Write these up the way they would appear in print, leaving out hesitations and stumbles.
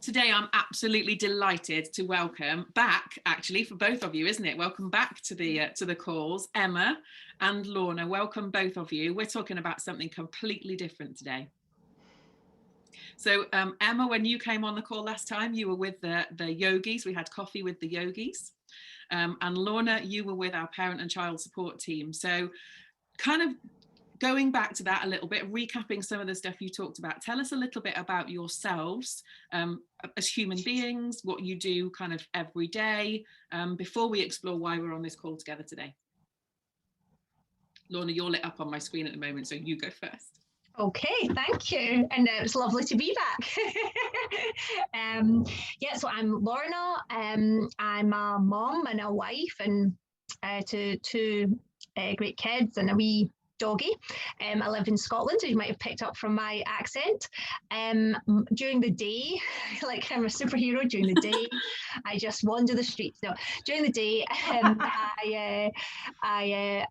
Today, I'm absolutely delighted to welcome back, actually, for both of you, isn't it? Welcome back to the calls, Emma and Lorna. Welcome, both of you. We're talking about something completely different today. So, Emma, when you came on the call last time, you were with the yogis. We had coffee with the yogis. And Lorna, you were with our parent and child support team. So, kind of going back to that a little bit, recapping some of the stuff you talked about, tell us a little bit about yourselves as human beings, what you do kind of every day, before we explore why we're on this call together today. Lorna, you're lit up on my screen at the moment, so you go first. Okay, thank you. And it's lovely to be back. Yeah, so I'm Lorna. I'm a mum and a wife and to two great kids and a wee doggy. I live in Scotland, as you might have picked up from my accent. During the day, like I'm a superhero during the day, I just wander the streets. No, during the day, I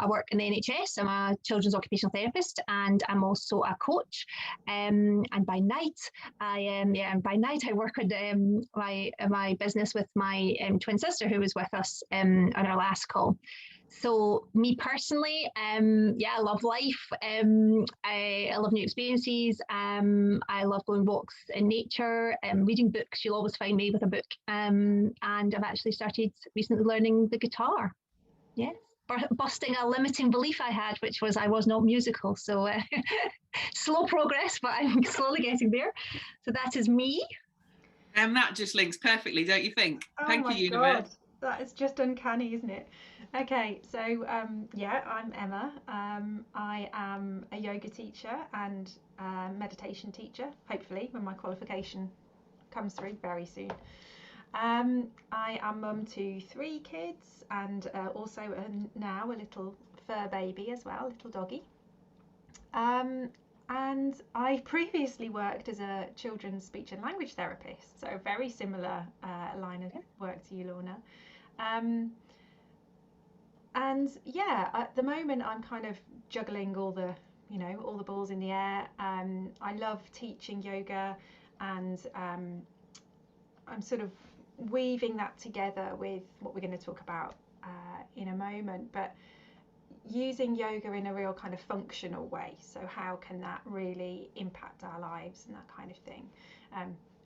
work in the NHS. I'm a children's occupational therapist, and I'm also a coach. And by night, I work on my business with my twin sister, who was with us on our last call. So me personally, I love life. I love new experiences. I love going walks in nature, reading books. You'll always find me with a book. And I've actually started recently learning the guitar. Yes, busting a limiting belief I had, which was I was not musical. So slow progress, but I'm slowly getting there. So that is me. And that just links perfectly, don't you think? Thank you, Universe. That is just uncanny, isn't it? Okay, so I'm Emma. I am a yoga teacher and meditation teacher, hopefully, when my qualification comes through very soon. I am mum to 3 kids and also now a little fur baby as well, little doggy. And I previously worked as a children's speech and language therapist, so a very similar line of work to you, Lorna. And yeah, at the moment I'm kind of juggling all the balls in the air. I love teaching yoga, and I'm sort of weaving that together with what we're going to talk about in a moment, but using yoga in a real kind of functional way. So how can that really impact our lives and that kind of thing,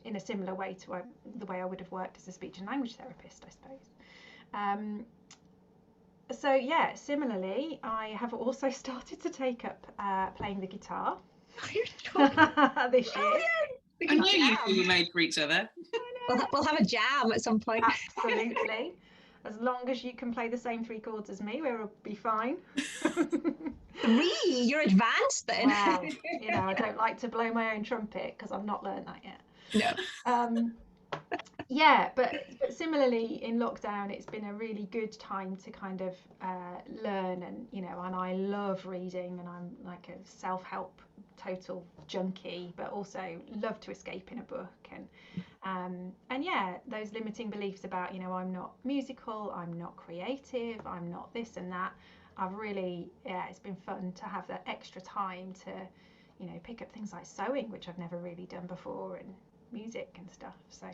in a similar way to the way I would have worked as a speech and language therapist, I suppose. So yeah, similarly, I have also started to take up playing the guitar this year. I knew you two were made for each other. We'll have a jam at some point. Absolutely. As long as you can play the same 3 chords as me, we'll be fine. 3? You're advanced then. Well, I don't like to blow my own trumpet because I've not learned that yet. No. Yeah, but similarly in lockdown, it's been a really good time to kind of learn, and and I love reading, and I'm like a self-help total junkie, but also love to escape in a book, and yeah, those limiting beliefs about I'm not musical, I'm not creative, I'm not this and that. I've really, it's been fun to have that extra time to pick up things like sewing, which I've never really done before, and music and stuff. So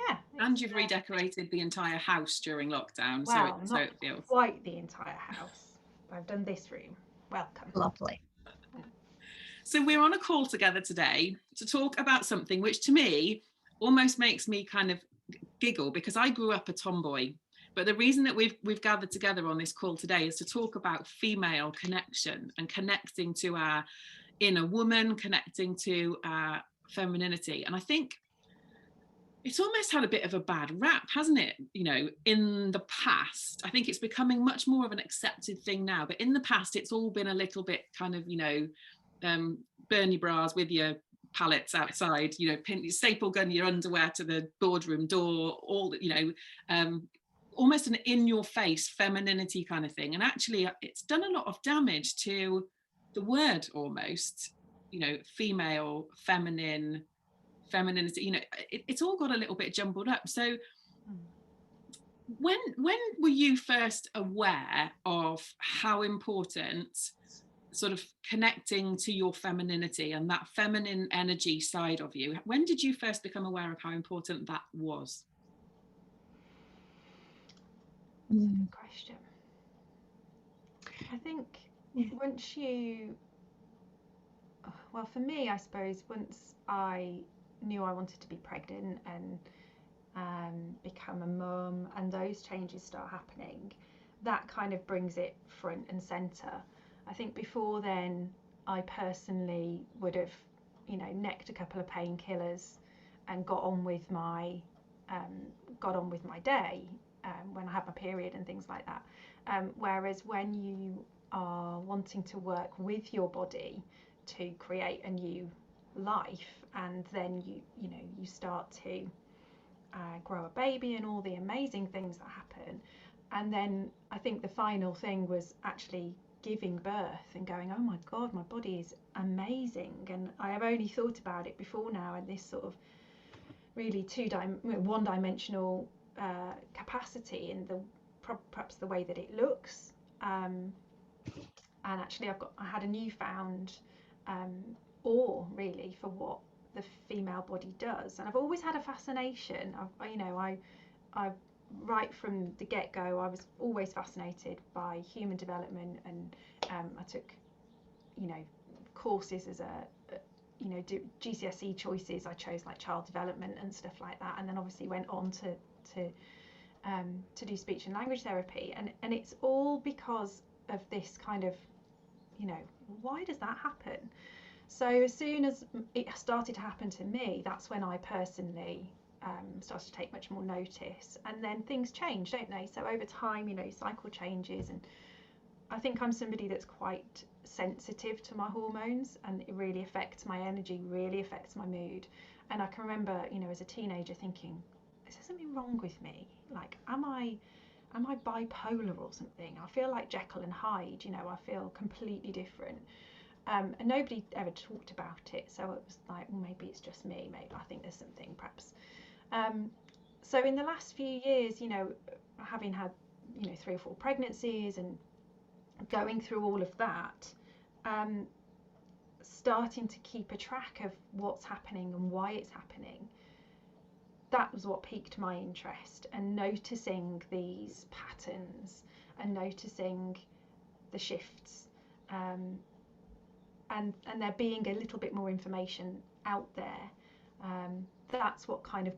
yeah. And you've redecorated the entire house during lockdown. Well, so it feels quite the entire house. I've done this room. Welcome. Lovely. So we're on a call together today to talk about something which to me almost makes me kind of giggle, because I grew up a tomboy. But the reason that we've gathered together on this call today is to talk about female connection and connecting to our inner woman, connecting to our femininity. And I think it's almost had a bit of a bad rap, hasn't it? In the past, I think it's becoming much more of an accepted thing now. But in the past, it's all been a little bit kind of, burn your bras with your pallets outside, staple gun your underwear to the boardroom door, all, almost an in-your-face femininity kind of thing. And actually, it's done a lot of damage to the word almost, female, feminine, femininity, it's all got a little bit jumbled up. So when were you first aware of how important sort of connecting to your femininity and that feminine energy side of you. When did you first become aware of how important that was? Good question. I think once you, well, for me, I suppose once I knew I wanted to be pregnant and become a mum, and those changes start happening, that kind of brings it front and center. I think before then, I personally would have, you know, necked a couple of painkillers and got on with my day when I had my period and things like that. Whereas when you are wanting to work with your body to create a new life, and then you start to grow a baby and all the amazing things that happen, and then I think the final thing was actually giving birth and going, oh my God, my body is amazing. And I have only thought about it before now in this sort of really one-dimensional capacity in the perhaps the way that it looks. And actually I had a newfound awe really for what the female body does, and I've always had a fascination. I right from the get-go, I was always fascinated by human development, and I took, courses as GCSE choices. I chose like child development and stuff like that, and then obviously went on to do speech and language therapy, and it's all because of this kind of, why does that happen? So as soon as it started to happen to me, that's when I personally started to take much more notice, and then things change, don't they? So over time, cycle changes, and I think I'm somebody that's quite sensitive to my hormones, and it really affects my energy, really affects my mood. And I can remember, as a teenager thinking, is there something wrong with me? Like, am I bipolar or something? I feel like Jekyll and Hyde, I feel completely different. And nobody ever talked about it, so it was like, well, maybe it's just me, maybe I think there's something perhaps. So in the last few years, having had 3 or 4 pregnancies and going through all of that, starting to keep a track of what's happening and why it's happening, that was what piqued my interest, and noticing these patterns and noticing the shifts, and there being a little bit more information out there. That's what kind of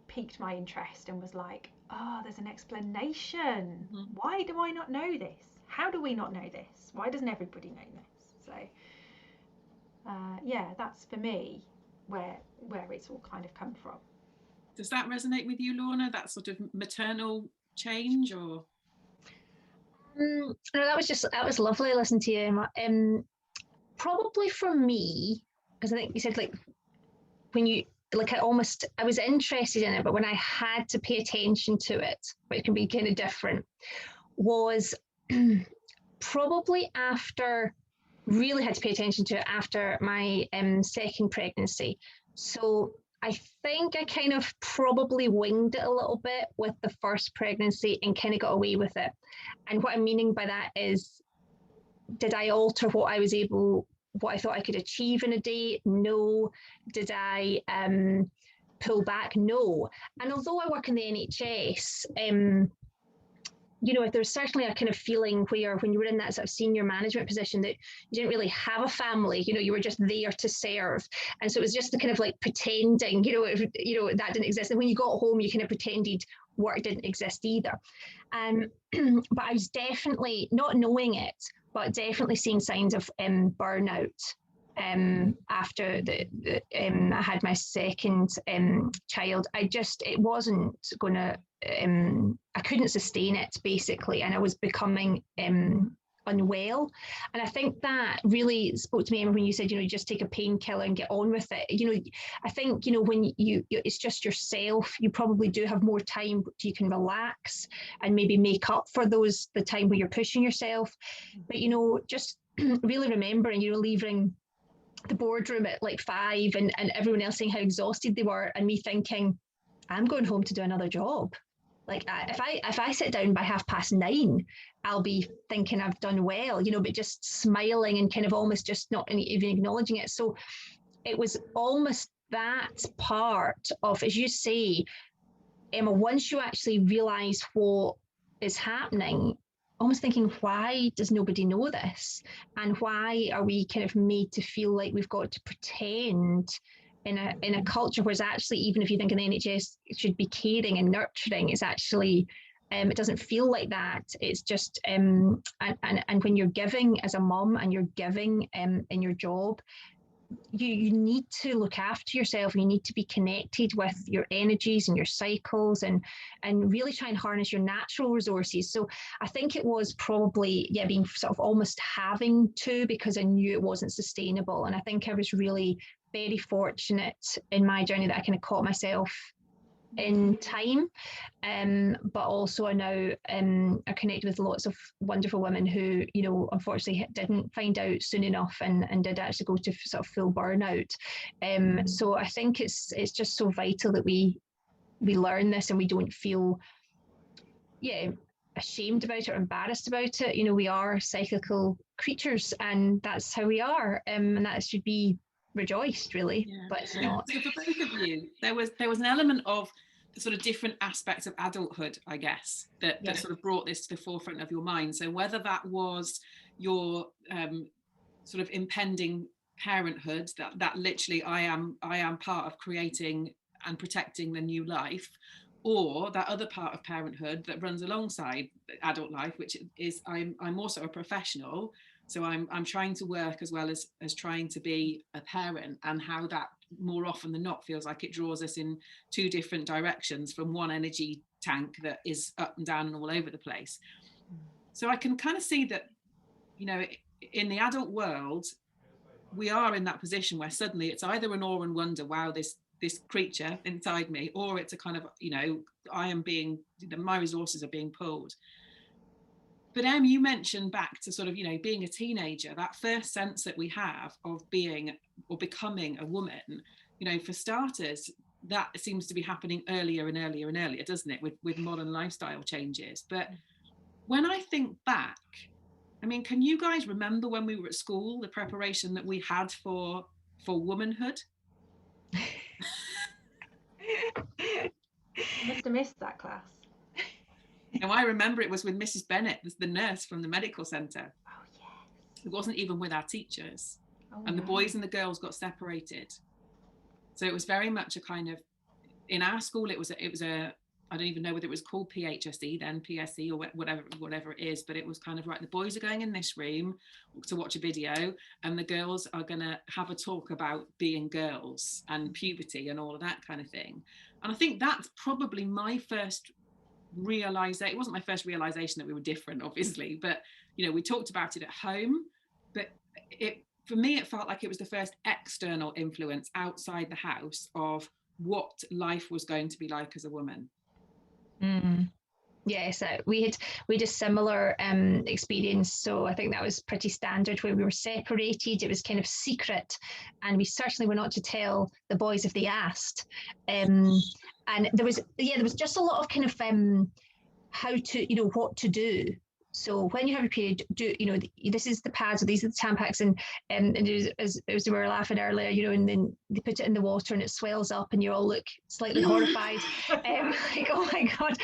piqued my interest, and was like, oh, there's an explanation. Mm-hmm. Why do I not know this? How do we not know this? Why doesn't everybody know this? So that's for me where it's all kind of come from. Does that resonate with you, Lorna, that sort of maternal change? Or no, that was lovely listening to you. Probably for me, because I think you said, like, when you, like, I was interested in it, but when I had to pay attention to it, which can be kind of different, was probably really had to pay attention to it after my second pregnancy. So I think I kind of probably winged it a little bit with the first pregnancy and kind of got away with it. And what I'm meaning by that is, did I alter what I thought I could achieve in a day? No. Did I pull back? No. And although I work in the NHS, there's certainly a kind of feeling where when you were in that sort of senior management position that you didn't really have a family, you were just there to serve. And so it was just the kind of like pretending, that didn't exist. And when you got home, you kind of pretended work didn't exist either. But I was definitely, not knowing it, but definitely seeing signs of burnout after I had my second child. It wasn't going to, I couldn't sustain it basically, and I was becoming unwell. And I think that really spoke to me, Emma, when you said, just take a painkiller and get on with it. I think, when it's just yourself, you probably do have more time you can relax and maybe make up for the time where you're pushing yourself. But, just really remembering, leaving the boardroom at like 5 and everyone else saying how exhausted they were, and me thinking, I'm going home to do another job. Like if I sit down by 9:30, I'll be thinking I've done well, but just smiling and kind of almost just not even acknowledging it. So it was almost that part of, as you say, Emma, once you actually realise what is happening, almost thinking, why does nobody know this? And why are we kind of made to feel like we've got to pretend in a culture where actually, even if you think in the NHS it should be caring and nurturing, it's actually it doesn't feel like that. It's just and when you're giving as a mum and you're giving in your job, you need to look after yourself. You need to be connected with your energies and your cycles, and really try and harness your natural resources. So I think it was probably being sort of almost having to, because I knew it wasn't sustainable. And I think I was really very fortunate in my journey that I kind of caught myself in time, but also I now are connected with lots of wonderful women who, unfortunately didn't find out soon enough and did actually go to sort of full burnout. So I think it's just so vital that we learn this and we don't feel ashamed about it or embarrassed about it. We are cyclical creatures, and that's how we are, and that should be rejoiced, really. But it's not. So for both of you, there was an element of the sort of different aspects of adulthood, I guess, that sort of brought this to the forefront of your mind. So whether that was your sort of impending parenthood, that literally I am part of creating and protecting the new life, or that other part of parenthood that runs alongside adult life, which is I'm also a professional. So I'm trying to work as well as trying to be a parent, and how that more often than not feels like it draws us in two different directions from one energy tank that is up and down and all over the place. So I can kind of see that, in the adult world, we are in that position where suddenly it's either an awe and wonder, wow, this creature inside me, or it's a kind of, I am being, my resources are being pulled. But Em, you mentioned back to sort of, being a teenager, that first sense that we have of being or becoming a woman, for starters, that seems to be happening earlier and earlier and earlier, doesn't it, with modern lifestyle changes. But when I think back, I mean, can you guys remember when we were at school, the preparation that we had for womanhood? Must have missed that class. Now, I remember it was with Mrs. Bennett, the nurse from the medical centre. Oh, yes. It wasn't even with our teachers. Oh, and the boys and the girls got separated. So it was very much a kind of, in our school, it was a I don't even know whether it was called PHSE then, PSE, or whatever it is, but it was kind of, right, the boys are going in this room to watch a video, and the girls are going to have a talk about being girls and puberty and all of that kind of thing. And I think that's probably my first realization. It wasn't my first realization that we were different, obviously, but we talked about it at home, but for me it felt like it was the first external influence outside the house of what life was going to be like as a woman. Yes, we had a similar experience. So I think that was pretty standard, where we were separated. It was kind of secret, and we certainly were not to tell the boys if they asked. And there was just a lot of kind of how to, what to do. So when you have a period, this is the pads, or these are the Tampax, and as we were laughing earlier, and then they put it in the water and it swells up, and you all look slightly horrified, like, oh my god.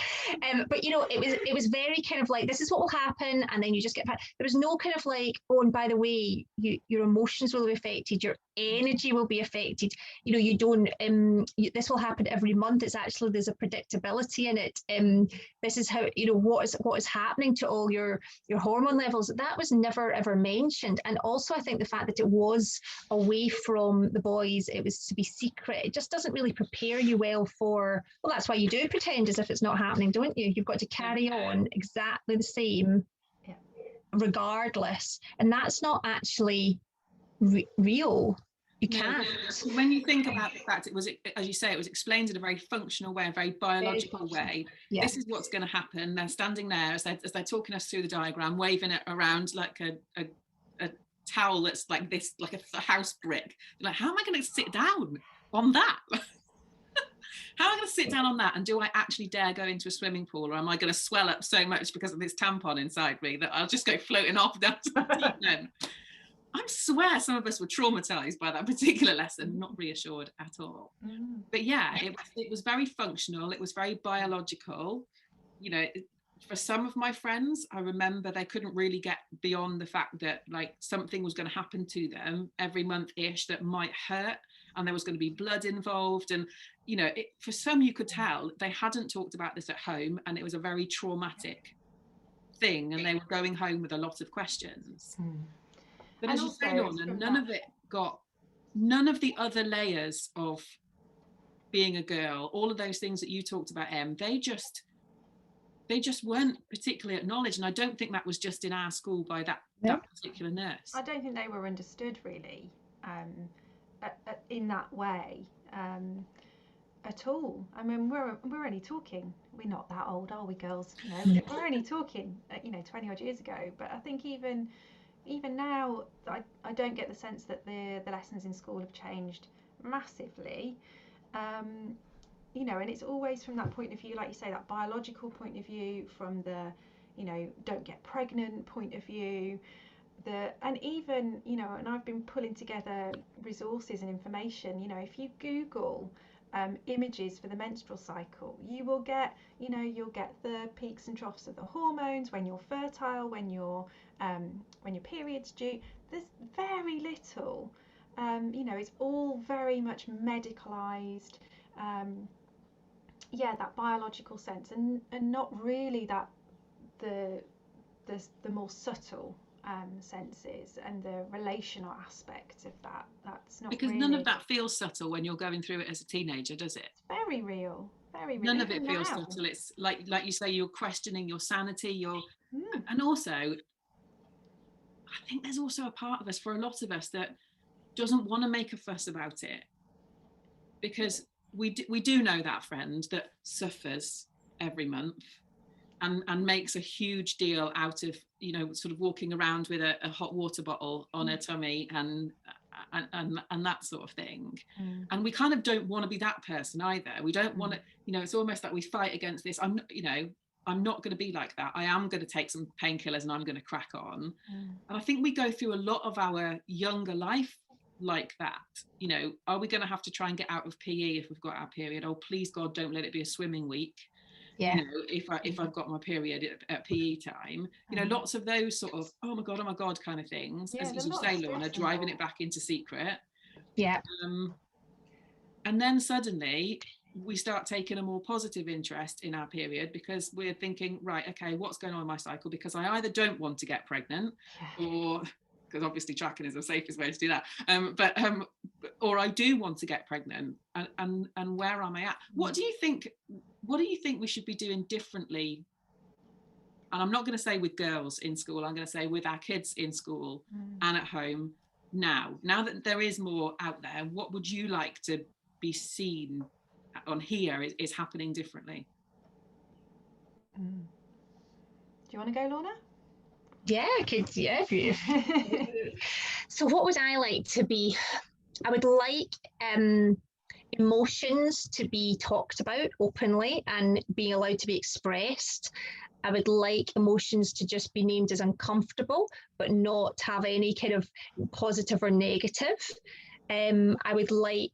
But it was very kind of like, this is what will happen, and then you just get back. There was no kind of like, oh, and by the way, your emotions will be affected, your energy will be affected. You don't. This will happen every month. It's actually, there's a predictability in it. This is how, what is happening to all your hormone levels. That was never ever mentioned. And also I think the fact that it was away from the boys, it was to be secret, it just doesn't really prepare you well for, well, that's why you do pretend as if it's not happening, don't you? You've got to carry on exactly the same regardless, and that's not actually real. You can't. When you think about the fact, it was, as you say, it was explained in a very functional way, a very biological way. Yeah. This is what's going to happen. They're standing there as they're talking us through the diagram, waving it around like a towel that's like this, like a house brick. Like, how am I going to sit down on that? How am I going to sit down on that? And do I actually dare go into a swimming pool, or am I going to swell up so much because of this tampon inside me that I'll just go floating off down to the deep end? I swear some of us were traumatized by that particular lesson, not reassured at all. But yeah, it was very functional. It was very biological. You know, for some of my friends, I remember they couldn't really get beyond the fact that like something was going to happen to them every month-ish that might hurt, and there was going to be blood involved. And, you know, for some you could tell they hadn't talked about this at home, and it was a very traumatic thing, and they were going home with a lot of questions. But as you say, Lorna, none of the other layers of being a girl, all of those things that you talked about, Em, they just weren't particularly acknowledged. And I don't think that was just in our school by that particular nurse. I don't think they were understood really in that way at all. I mean, we're only talking, we're not that old, are we, girls? No, we're only talking 20 odd years ago. But I think even now, I don't get the sense that the lessons in school have changed massively. You know, and it's always from that point of view, like you say, that biological point of view, from the, you know, don't get pregnant point of view, and even, you know, and I've been pulling together resources and information. You know, if you Google images for the menstrual cycle, you will get, you know, you'll get the peaks and troughs of the hormones, when you're fertile, when your period's due. There's very little, you know, it's all very much medicalized. Yeah, that biological sense, and not really that the more subtle senses and the relational aspect of that. That's not, because really. None of that feels subtle when you're going through it as a teenager, does it? It's very real, very real. None of it feels subtle. It's like you say, you're questioning your sanity, and also I think there's also a part of us, for a lot of us, that doesn't want to make a fuss about it, because we do know that friend that suffers every month and makes a huge deal out of, you know, sort of walking around with a hot water bottle on her tummy and that sort of thing. And we kind of don't want to be that person either. We don't want to, you know, it's almost like we fight against this. I'm not going to be like that. I am going to take some painkillers and I'm going to crack on. And I think we go through a lot of our younger life like that. You know, are we going to have to try and get out of PE if we've got our period? Oh, please God, don't let it be a swimming week. You know, if I've got my period at PE time, you know, lots of those sort of oh my god kind of things, as you say, Lorna, driving it back into secret. And then suddenly we start taking a more positive interest in our period, because we're thinking, right, okay, what's going on in my cycle? Because I either don't want to get pregnant, or because obviously tracking is the safest way to do that, or I do want to get pregnant, and where am I at? What do you think we should be doing differently? And I'm not going to say with girls in school, I'm going to say with our kids in school and at home now that there is more out there. What would you like to be seen on here is happening differently? Do you want to go, Lorna? Yeah, I could. Yeah. So what would I like to be? I would like emotions to be talked about openly and being allowed to be expressed. I would like emotions to just be named as uncomfortable, but not have any kind of positive or negative. I would like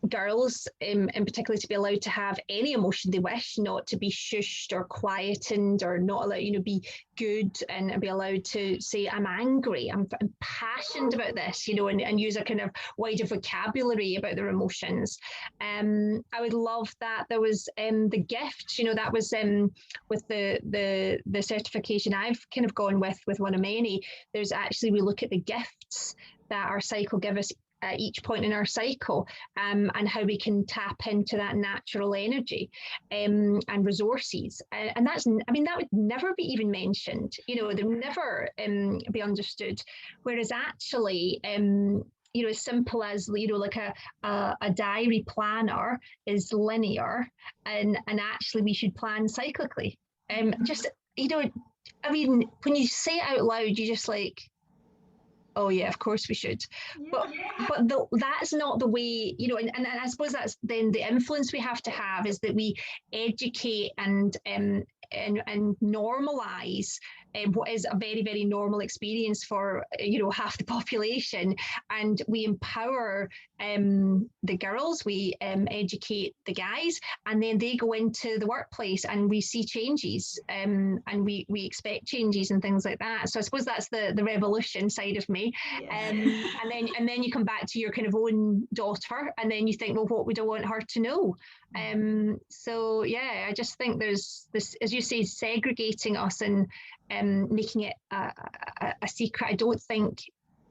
girls in particular to be allowed to have any emotion they wish, not to be shushed or quietened, or not allowed, you know, be good and be allowed to say, I'm angry, I'm passionate about this, you know, and use a kind of wider vocabulary about their emotions. I would love that there was the gifts, you know, that was with the certification I've kind of gone with one of many. There's actually, we look at the gifts that our cycle give us at each point in our cycle, and how we can tap into that natural energy and resources. And that's, I mean, that would never be even mentioned, you know, they would never be understood. Whereas actually, you know, as simple as, you know, like a diary planner is linear, and actually we should plan cyclically. Just, you know, I mean, when you say it out loud, you just like, Oh yeah, of course we should. But Yeah. that's not the way, and I suppose that's then the influence we have to have is that we educate and normalize what is a very, very normal experience for half the population, and we empower the girls, we educate the guys, and then they go into the workplace and we see changes, and we expect changes and things like that. So I suppose that's the revolution side of me. Yeah. And then you come back to your kind of own daughter, and then you think, well, what would I want her to know? So yeah, I just think there's this, as you say, segregating us and making it a secret, I don't think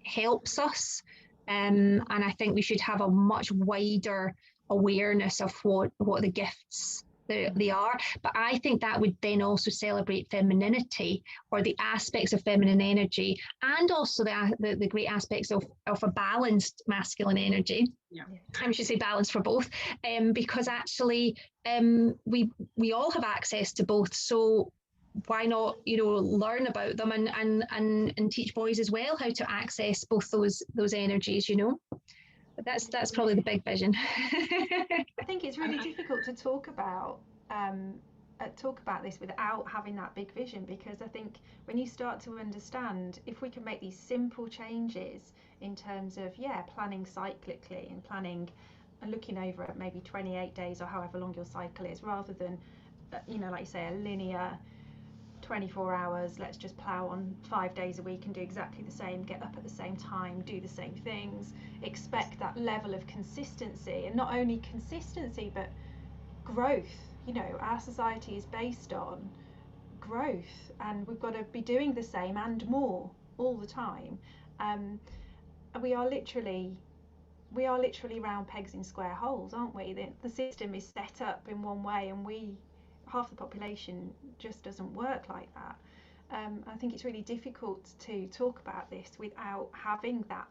helps us. And I think we should have a much wider awareness of what the gifts they are. But I think that would then also celebrate femininity, or the aspects of feminine energy, and also the great aspects of a balanced masculine energy. Yeah. I should say balance for both, because actually we all have access to both. So why not learn about them and teach boys as well how to access both those energies. But that's probably the big vision. I think it's really difficult to talk about this without having that big vision, because I think when you start to understand, if we can make these simple changes in terms of planning cyclically and planning and looking over at maybe 28 days or however long your cycle is, rather than like you say, a linear 24 hours, let's just plow on 5 days a week and do exactly the same, get up at the same time, do the same things, expect that level of consistency, and not only consistency but growth. Our society is based on growth, and we've got to be doing the same and more all the time. We are literally round pegs in square holes, aren't we? The system is set up in one way, and half the population just doesn't work like that. I think it's really difficult to talk about this without having that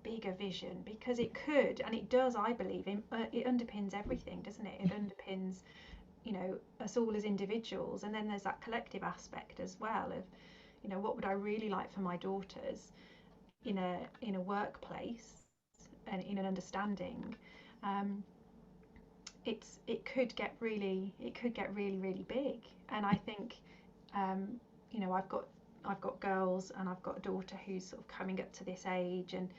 bigger vision, because it could, and it does, I believe, it underpins everything, doesn't it? It underpins us all as individuals, and then there's that collective aspect as well of what would I really like for my daughters in a workplace and in an understanding. It could get really really big, and I think I've got girls, and I've got a daughter who's sort of coming up to this age, and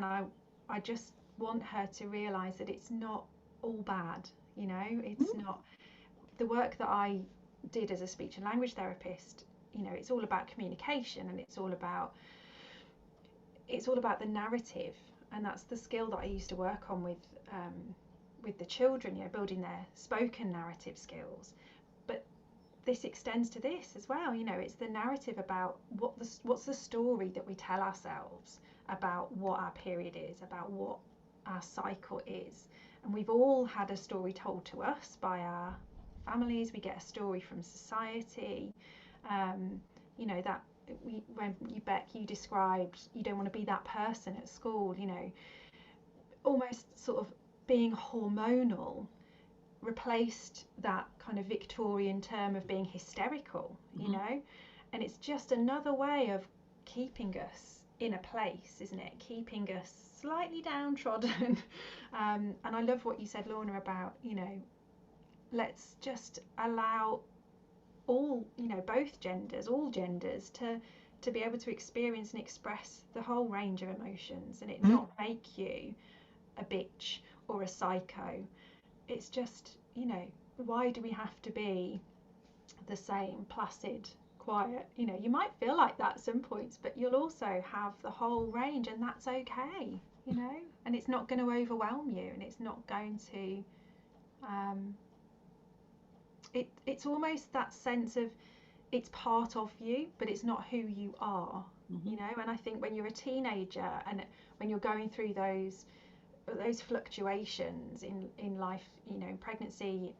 I just want her to realize that it's not all bad. It's not the work that I did as a speech and language therapist. It's all about communication, and it's all about the narrative, and that's the skill that I used to work on with the children, building their spoken narrative skills. But this extends to this as well. It's the narrative about what's the story that we tell ourselves about what our period is, about what our cycle is. And we've all had a story told to us by our families. We get a story from society. That when you described you don't want to be that person at school, almost sort of being hormonal replaced that kind of Victorian term of being hysterical, and it's just another way of keeping us in a place, isn't it? Keeping us slightly downtrodden. And I love what you said, Lorna, about let's just allow all both genders, all genders, to be able to experience and express the whole range of emotions, and it not make you a bitch or a psycho. It's just, why do we have to be the same, placid, quiet? You might feel like that at some points, but you'll also have the whole range, and that's okay, and it's not going to overwhelm you, and it's not going to it's almost that sense of it's part of you, but it's not who you are. And I think when you're a teenager, and when you're going through those fluctuations in life, pregnancy,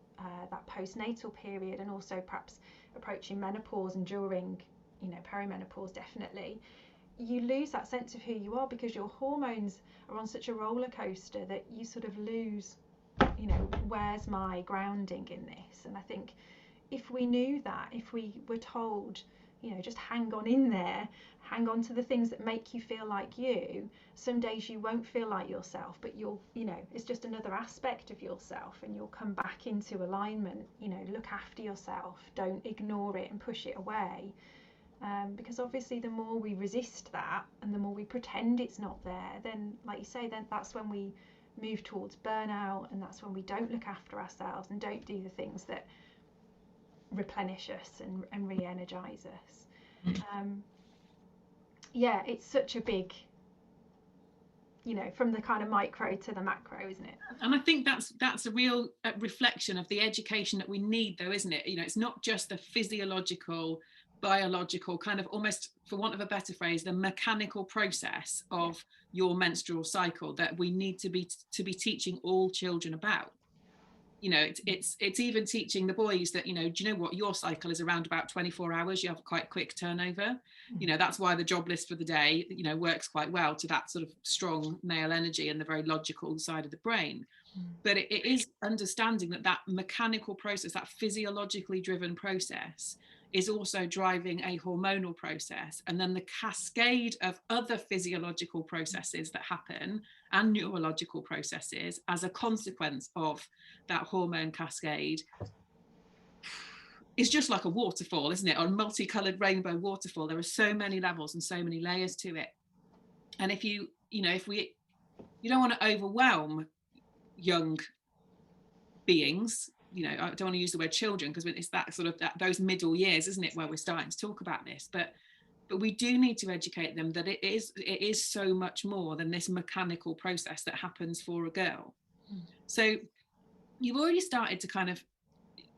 that postnatal period, and also perhaps approaching menopause, and during perimenopause, definitely you lose that sense of who you are, because your hormones are on such a roller coaster that you sort of lose, where's my grounding in this? And I think if we knew that, if we were told, you know, just hang on in there, hang on to the things that make you feel like you. Some days you won't feel like yourself, but you'll, you know, it's just another aspect of yourself, and you'll come back into alignment. You know, look after yourself, don't ignore it and push it away. Because obviously the more we resist that and the more we pretend it's not there, then, like you say, then that's when we move towards burnout, and that's when we don't look after ourselves and don't do the things that replenish us and re-energize us. Yeah, it's such a big, you know, from the kind of micro to the macro, isn't it? And I think that's a real reflection of the education that we need, though, isn't it? You know, it's not just the physiological, biological, kind of almost, for want of a better phrase, the mechanical process of your menstrual cycle that we need to be teaching all children about. You know, it's even teaching the boys that, you know, do you know what, your cycle is around about 24 hours, you have quite quick turnover. You know, that's why the job list for the day, you know, works quite well to that sort of strong male energy and the very logical side of the brain. But it is understanding that mechanical process, that physiologically driven process, is also driving a hormonal process, and then the cascade of other physiological processes that happen and neurological processes as a consequence of that hormone cascade is just like a waterfall, isn't it? A multicolored rainbow waterfall. There are so many levels and so many layers to it. And if you don't want to overwhelm young beings, you know, I don't want to use the word children because it's that sort of those middle years, isn't it, where we're starting to talk about this, but we do need to educate them that it is so much more than this mechanical process that happens for a girl. So you've already started to kind of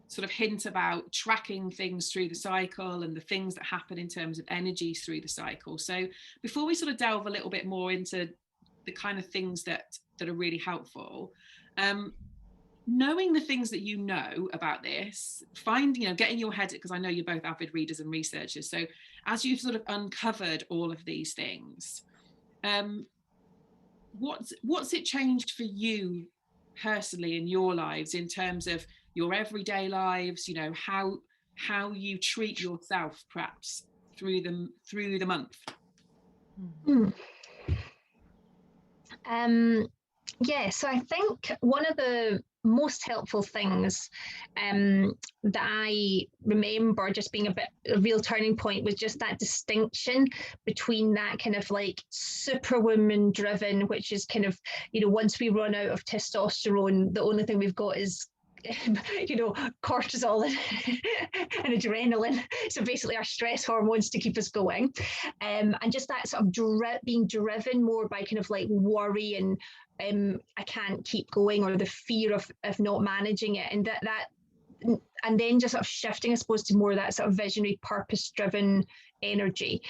sort of hint about tracking things through the cycle and the things that happen in terms of energy through the cycle. So before we sort of delve a little bit more into the kind of things that are really helpful, knowing the things that you know about this, getting your head, because I know you're both avid readers and researchers. So as you've sort of uncovered all of these things, what's it changed for you personally in your lives in terms of your everyday lives, you know, how you treat yourself perhaps through the month? Yeah, so I think one of the most helpful things that I remember just being a real turning point was just that distinction between that kind of like superwoman driven, which is kind of, you know, once we run out of testosterone, the only thing we've got is you know, cortisol and adrenaline, so basically our stress hormones to keep us going, and just that sort of being driven more by kind of like worry and I can't keep going, or the fear of not managing it, and and then just sort of shifting, I suppose, to more of that sort of visionary, purpose-driven energy,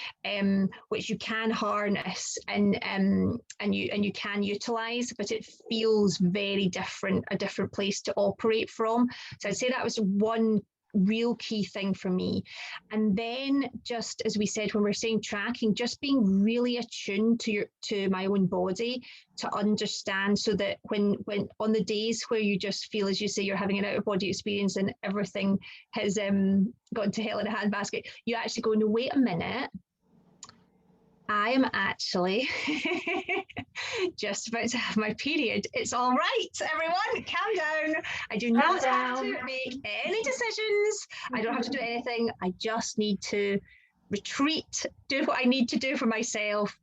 which you can harness and you can utilize, but it feels very different, a different place to operate from. So I'd say that was one real key thing for me. And then, just as we said when we're saying tracking, just being really attuned to my own body, to understand, so that when on the days where you just feel, as you say, you're having an out of body experience and everything has gone to hell in a handbasket, you actually go, no, wait a minute, I am actually just about to have my period. It's all right, everyone, calm down. I do not have to make any decisions. I don't have to do anything. I just need to retreat, do what I need to do for myself.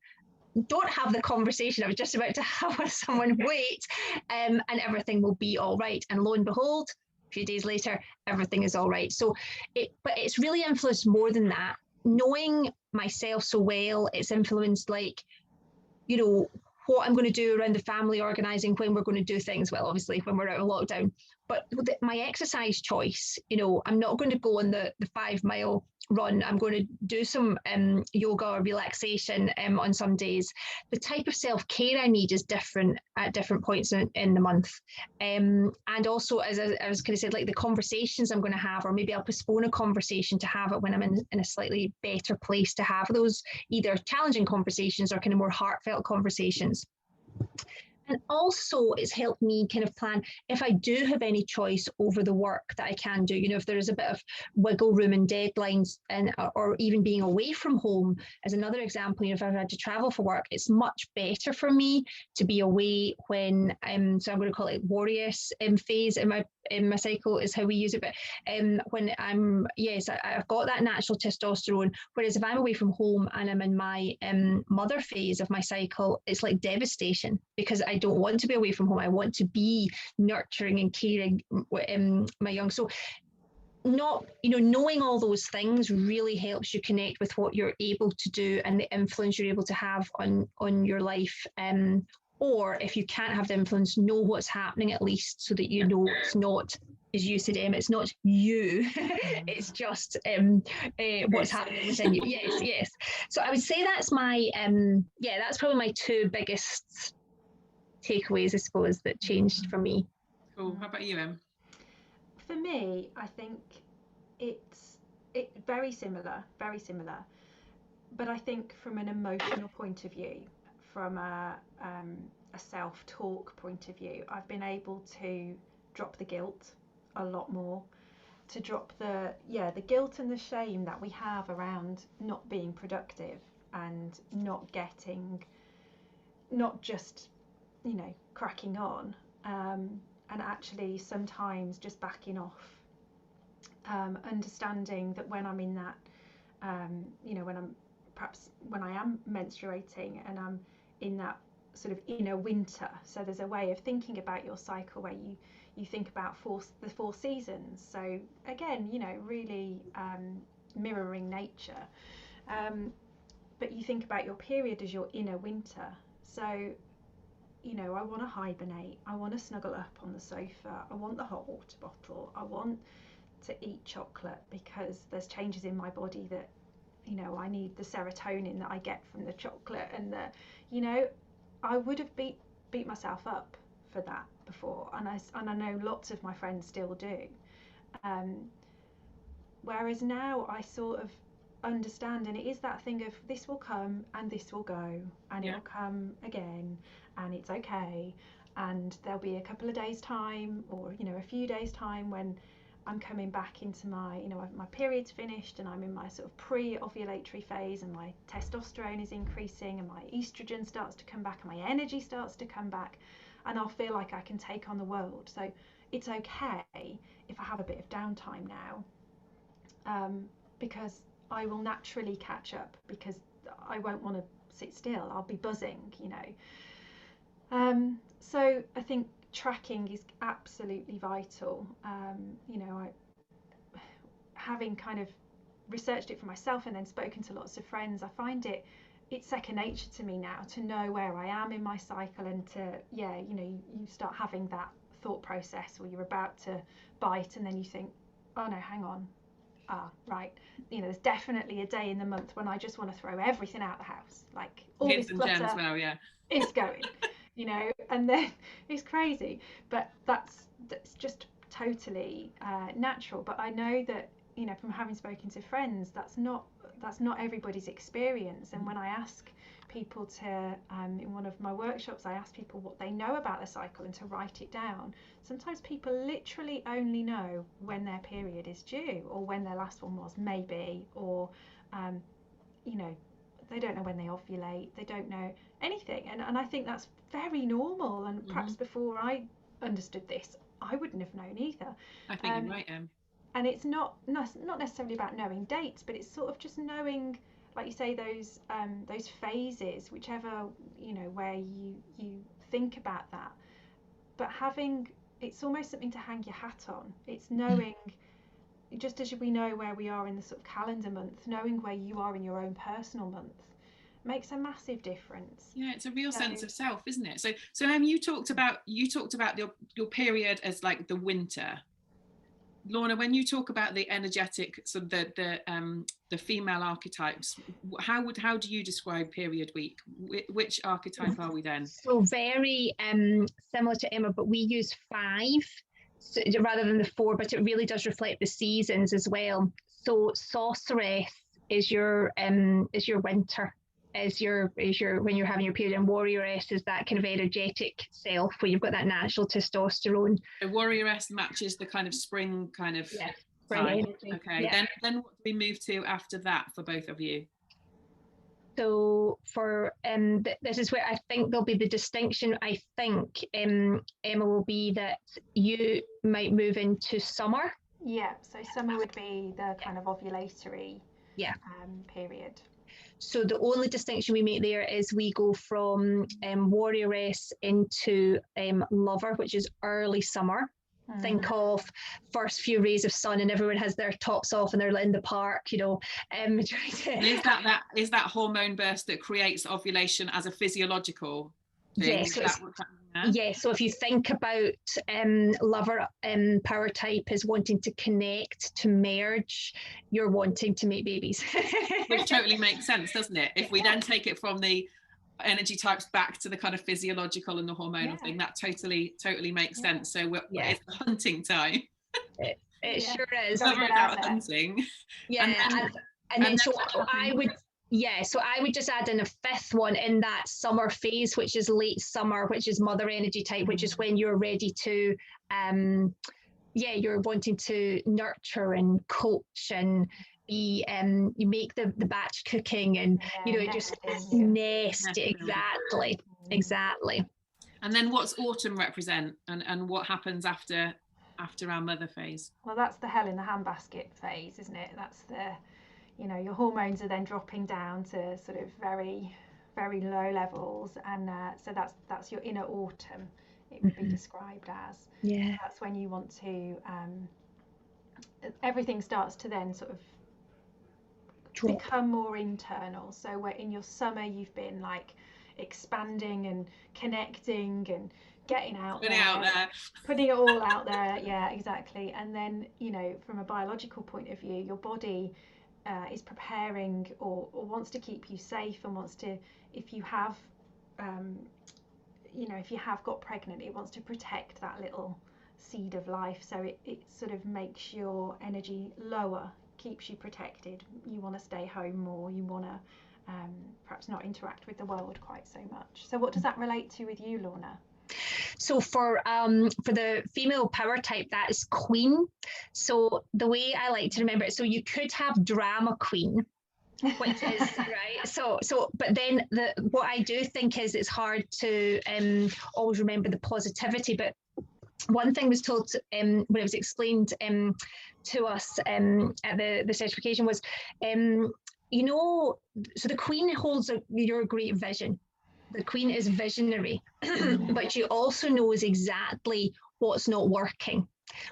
Don't have the conversation I was just about to have with someone, wait, and everything will be all right. And lo and behold, a few days later, everything is all right. So but it's really influenced more than that. Knowing myself so well, it's influenced, like, you know, what I'm going to do around the family, organising when we're going to do things. Well, obviously when we're out of lockdown, but my exercise choice, you know, I'm not going to go on the 5 mile run. I'm going to do some yoga or relaxation on some days. The type of self-care I need is different at different points in the month. And also, as I was going to say, like the conversations I'm going to have, or maybe I'll postpone a conversation to have it when I'm in a slightly better place to have those either challenging conversations or kind of more heartfelt conversations. And also it's helped me kind of plan if I do have any choice over the work that I can do, if there is a bit of wiggle room and deadlines, and or even being away from home as another example. If I've had to travel for work, it's much better for me to be away when so I'm going to call it warriors phase in my cycle is how we use it. But when I've got that natural testosterone. Whereas if I'm away from home and I'm in my mother phase of my cycle, it's like devastation, because I don't want to be away from home. I want to be nurturing and caring my young. So knowing all those things really helps you connect with what you're able to do and the influence you're able to have on your life. Or if you can't have the influence, know what's happening at least, so that it's not, as you said, Emma, it's not you, it's just what's happening within you. Yes. So I would say that's that's probably my two biggest takeaways, I suppose, that changed for me. Cool. How about you, Em? For me, I think it's very similar, but I think from an emotional point of view, from a self-talk point of view, I've been able to drop the guilt a lot more, to drop the guilt and the shame that we have around not being productive and not just cracking on, and actually sometimes just backing off, understanding that when I'm in that when I am menstruating and I'm in that sort of inner winter. So there's a way of thinking about your cycle where you think about the 4 seasons. So again, really mirroring nature. But you think about your period as your inner winter. So, I want to hibernate. I want to snuggle up on the sofa. I want the hot water bottle. I want to eat chocolate because there's changes in my body that, I need the serotonin that I get from the chocolate, and I would have beat myself up for that before, and I know lots of my friends still do. Whereas now I sort of understand, and it is that thing of this will come and this will go, and it'll come again, and it's okay, and there'll be a couple of days time, or a few days time when I'm coming back into my, my period's finished and I'm in my sort of pre-ovulatory phase, and my testosterone is increasing and my estrogen starts to come back and my energy starts to come back, and I'll feel like I can take on the world. So it's okay if I have a bit of downtime now, because I will naturally catch up, because I won't want to sit still. I'll be buzzing, So I think tracking is absolutely vital. Having kind of researched it for myself and then spoken to lots of friends, I find it's second nature to me now to know where I am in my cycle, and to you start having that thought process where you're about to bite and then you think, oh no, hang on, right, there's definitely a day in the month when I just want to throw everything out the house, like all Kids this and clutter Jen as well, is going, and then it's crazy, but that's just totally natural. But I know that from having spoken to friends, that's not everybody's experience. And when I ask people to in one of my workshops, I ask people what they know about the cycle and to write it down. Sometimes people literally only know when their period is due, or when their last one was, maybe, or they don't know when they ovulate, they don't know anything, and I think that's very normal, and perhaps before I understood this, I wouldn't have known either. I think you're right, Em. And it's not necessarily about knowing dates, but it's sort of just knowing, like you say, those phases, whichever where you think about that, but it's almost something to hang your hat on. It's knowing, just as we know where we are in the sort of calendar month, knowing where you are in your own personal month makes a massive difference. Yeah, it's a real sense of self, isn't it? So Em, you talked about your period as like the winter. Lorna, when you talk about the energetic, sort of the female archetypes, how do you describe period week? Which archetype are we then? So very similar to Emma, but we use 5 rather than the 4, but it really does reflect the seasons as well. So sorceress is your winter is your when you're having your period, and warrioress is that kind of energetic self where you've got that natural testosterone. The warrioress matches the kind of spring kind of spring side. energy. Okay, Yeah. then what do we move to after that for both of you? So for this is where I think there'll be the distinction. I think Emma will be that you might move into summer. Yeah, so summer would be the kind of ovulatory period. So the only distinction we make there is we go from warrioress into lover, which is early summer. Think of first few rays of sun and everyone has their tops off and they're in the park, you know. Is that hormone burst that creates ovulation as a physiological thing? Yes, so if you think about lover power type is wanting to connect, to merge, you're wanting to make babies. Which totally makes sense, doesn't it? If we then take it from the energy types back to the kind of physiological and the hormonal thing, that totally makes sense. So it's hunting time. It sure is. About hunting. Yeah, and then so I would just add in a fifth one in that summer phase, which is late summer, which is mother energy type, which is when you're ready to you're wanting to nurture and coach and be you make the batch cooking and just nest. Exactly. And then what's autumn represent and what happens after our mother phase? Well, that's the hell in the handbasket phase, isn't it? That's the your hormones are then dropping down to sort of very, very low levels, and so that's your inner autumn, it would be described as. Yeah. That's when you want to everything starts to then sort of become more internal. So where in your summer you've been like expanding and connecting and getting out there, putting it all out there. Yeah, exactly. And then from a biological point of view, your body is preparing or wants to keep you safe and wants to, if you have got pregnant, it wants to protect that little seed of life. So it sort of makes your energy lower, keeps you protected. You want to stay home more, you want to perhaps not interact with the world quite so much. So what does that relate to with you, Lorna? So for the female power type, that is queen. So the way I like to remember it, so you could have drama queen, which is right. So but then what I do think is it's hard to always remember the positivity. But one thing was told when it was explained to us at the certification was so the queen holds your great vision. The queen is visionary, but she also knows exactly what's not working,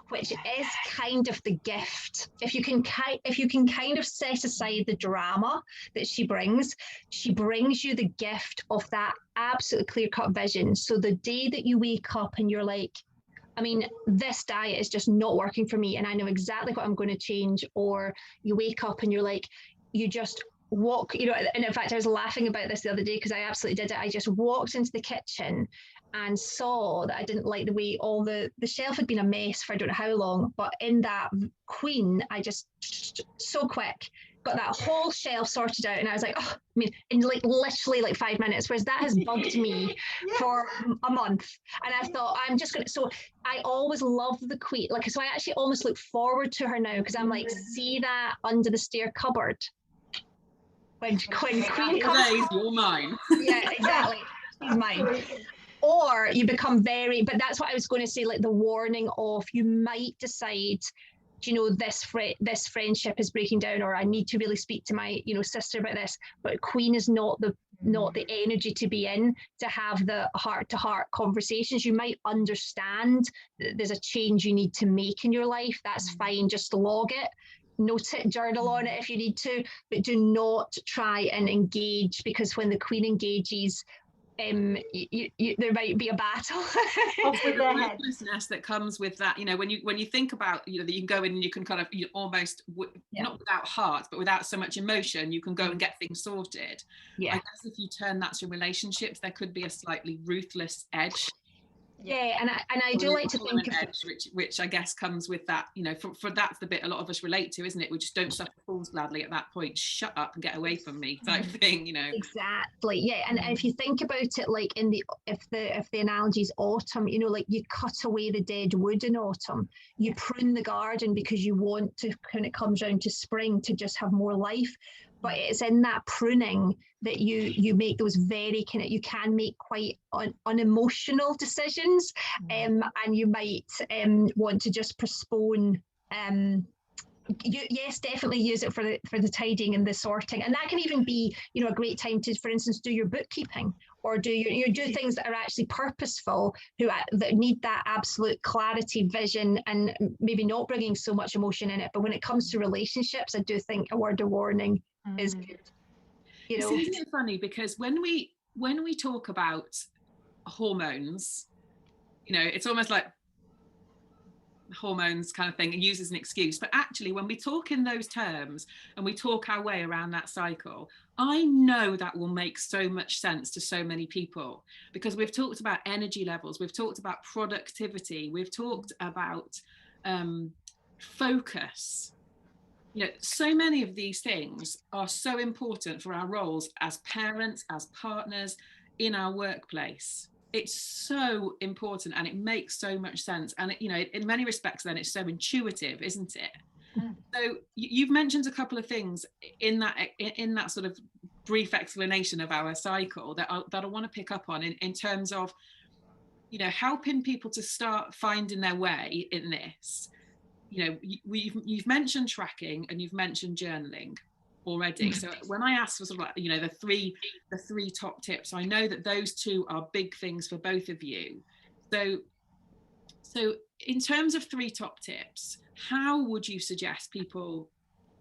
which is kind of the gift. If you can kind of set aside the drama that she brings you the gift of that absolute clear-cut vision. So the day that you wake up and you're like, I mean, this diet is just not working for me and I know exactly what I'm going to change, or you wake up and you're like, you just walk, and in fact I was laughing about this the other day because I absolutely did it. I just walked into the kitchen and saw that I didn't like the way all the shelf had been a mess for I don't know how long, but in that queen I just so quick got that whole shelf sorted out, and I was like, in literally 5 minutes, whereas that has bugged me for a month. And I thought I'm just gonna, so I always love the queen, so I actually almost look forward to her now because I'm like, see that under the stair cupboard when queen comes, you're mine. Yeah, exactly. She's mine. Or you become but that's what I was going to say, the warning of you might decide, this friendship is breaking down, or I need to really speak to my, sister about this. But queen is not the energy to be in, to have the heart-to-heart conversations. You might understand that there's a change you need to make in your life. That's fine. Just log it. Note it, journal on it if you need to, but do not try and engage, because when the queen engages, there might be a battle. With the ruthlessness that comes with that, when you think about, that you can go in and you can kind of almost not without heart, but without so much emotion, you can go and get things sorted. I guess if you turn that to relationships, there could be a slightly ruthless edge Yeah, and I do like to think of edge, which I guess comes with that, you know, for that's the bit a lot of us relate to, isn't it? We just don't suffer fools gladly at that point. Shut up and get away from me, type thing, you know. Exactly. Yeah, and if you think about it, like in the if the analogy is autumn, you know, like you cut away the dead wood in autumn, you prune the garden because you want to, when it comes around to spring, to just have more life. But it's in that pruning that you make those very kind of, you can make quite unemotional decisions, and you might want to just postpone. Yes, definitely use it for the tidying and the sorting, and that can even be, you know, a great time to, for instance, do your bookkeeping, or do do things that are actually purposeful, that need that absolute clarity, vision, and maybe not bringing so much emotion in it. But when it comes to relationships, I do think a word of warning is good. You know, isn't it funny, because when we talk about hormones, you know, it's almost like hormones kind of thing, and use as an excuse, but actually when we talk in those terms and we talk our way around that cycle, I know that will make so much sense to so many people, because we've talked about energy levels, we've talked about productivity, we've talked about focus. You know, so many of these things are so important for our roles as parents, as partners, in our workplace. It's so important, and it makes so much sense. And, you know, in many respects, then it's so intuitive, isn't it? So you've mentioned a couple of things in that sort of brief explanation of our cycle that I want to pick up on in terms of, you know, helping people to start finding their way in this. You know, you've mentioned tracking and you've mentioned journaling already. So when I asked for sort of like, you know, the three top tips, I know that those two are big things for both of you. So in terms of 3 top tips, how would you suggest people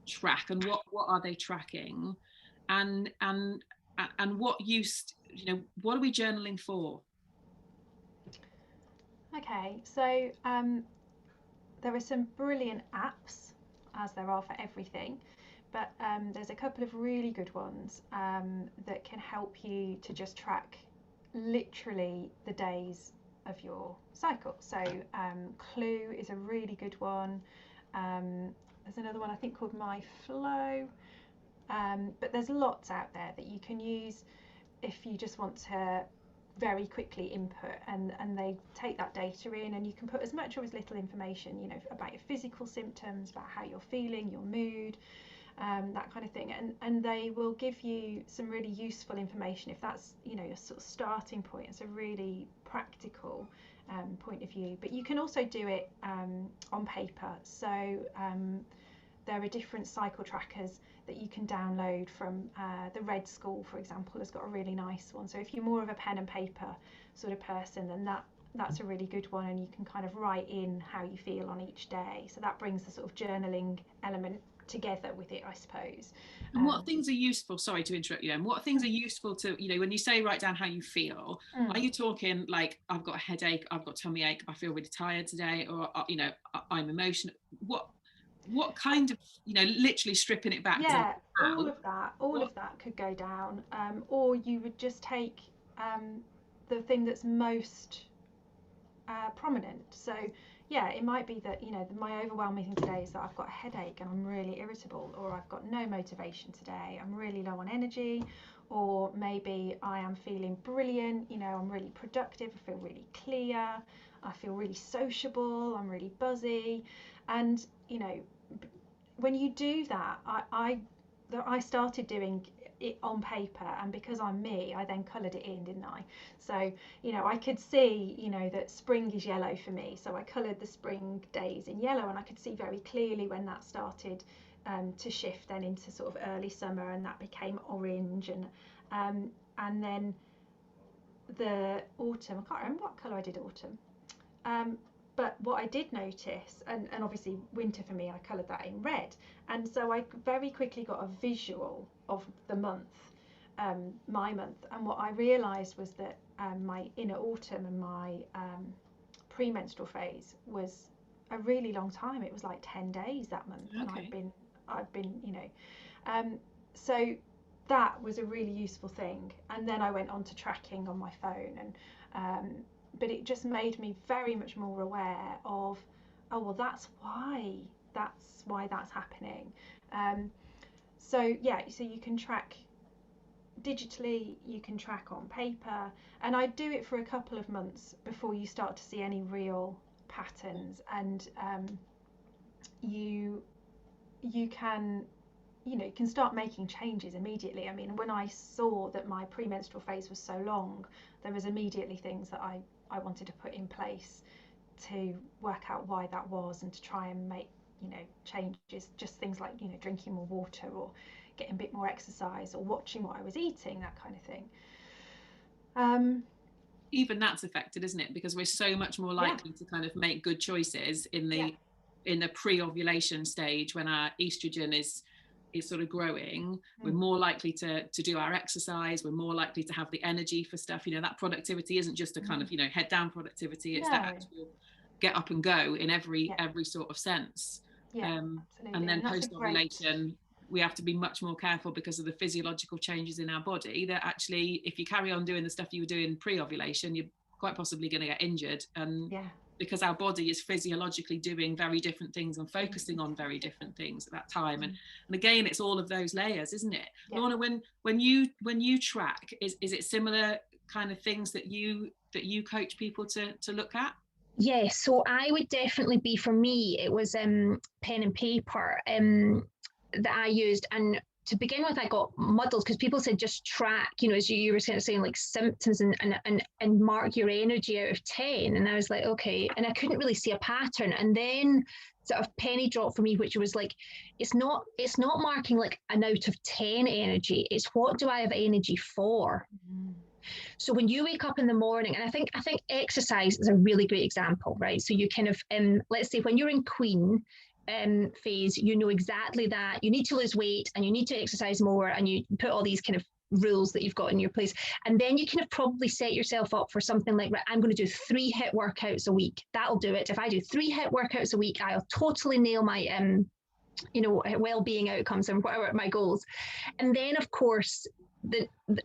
track, and what are they tracking, and what use, you know, what are we journaling for? Okay, so there are some brilliant apps, as there are for everything, but there's a couple of really good ones that can help you to just track literally the days of your cycle. So Clue is a really good one. There's another one I think called My Flow, but there's lots out there that you can use if you just want to very quickly input, and they take that data in, and you can put as much or as little information, you know, about your physical symptoms, about how you're feeling, your mood, that kind of thing, and they will give you some really useful information if that's, you know, your sort of starting point. It's a really practical point of view, but you can also do it on paper. So there are different cycle trackers that you can download from the Red School, for example, has got a really nice one. So if you're more of a pen and paper sort of person, then that's a really good one, and you can kind of write in how you feel on each day. So that brings the sort of journaling element together with it, I suppose. And what things are useful, sorry to interrupt you, and what things are useful to, you know, when you say write down how you feel, are you talking like, I've got a headache, I've got tummy ache, I feel really tired today, or, you know, I'm emotional? What kind of, you know, literally stripping it back? Yeah, all of that could go down, or you would just take the thing that's most prominent. So yeah, it might be that, you know, my overwhelming thing today is that I've got a headache and I'm really irritable, or I've got no motivation today, I'm really low on energy, or maybe I am feeling brilliant, you know, I'm really productive, I feel really clear, I feel really sociable, I'm really buzzy. And, you know, when you do that, I started doing it on paper, and because I'm me, I then coloured it in, didn't I? So, you know, I could see, you know, that spring is yellow for me, so I coloured the spring days in yellow, and I could see very clearly when that started to shift then into sort of early summer, and that became orange, and then the autumn, I can't remember what colour I did autumn. But what I did notice, and obviously winter for me, I coloured that in red, and so I very quickly got a visual of the month, my month, and what I realised was that my inner autumn and my premenstrual phase was a really long time. It was like 10 days that month, okay. And I've been, you know, so that was a really useful thing. And then I went on to tracking on my phone, and but it just made me very much more aware of, oh well, that's why that's happening. So yeah, so you can track digitally, you can track on paper, and I do it for a couple of months before you start to see any real patterns, and you can, you know, you can start making changes immediately. I mean, when I saw that my premenstrual phase was so long, there was immediately things that I wanted to put in place to work out why that was, and to try and make, you know, changes, just things like, you know, drinking more water, or getting a bit more exercise, or watching what I was eating, that kind of thing. Even that's affected, isn't it? Because we're so much more likely to kind of make good choices in the pre-ovulation stage, when our estrogen is sort of growing. We're more likely to do our exercise, we're more likely to have the energy for stuff. You know, that productivity isn't just a kind of, you know, head down productivity, it's that actual get up and go in every sort of sense. And then post-ovulation, we have to be much more careful because of the physiological changes in our body, that actually if you carry on doing the stuff you were doing pre-ovulation, you're quite possibly going to get injured. And because our body is physiologically doing very different things and focusing on very different things at that time. And again, it's all of those layers, isn't it? Lorna, when you track, is it similar kind of things that you coach people to look at? Yeah, so I would definitely be, for me, it was pen and paper that I used. And to begin with, I got muddled because people said just track, you know, as you were saying, like symptoms and mark your energy out of 10. And I was like, okay. And I couldn't really see a pattern. And then sort of penny drop for me, which was like, it's not marking like an out of 10 energy. It's what do I have energy for? So when you wake up in the morning, and I think exercise is a really great example, right? So you kind of, let's say when you're in queen phase, you know exactly that you need to lose weight and you need to exercise more, and you put all these kind of rules that you've got in your place. And then you kind of probably set yourself up for something like, right, I'm going to do 3 HIIT workouts a week. That'll do it. If I do 3 HIIT workouts a week, I'll totally nail my, you know, well-being outcomes and whatever my goals. And then of course,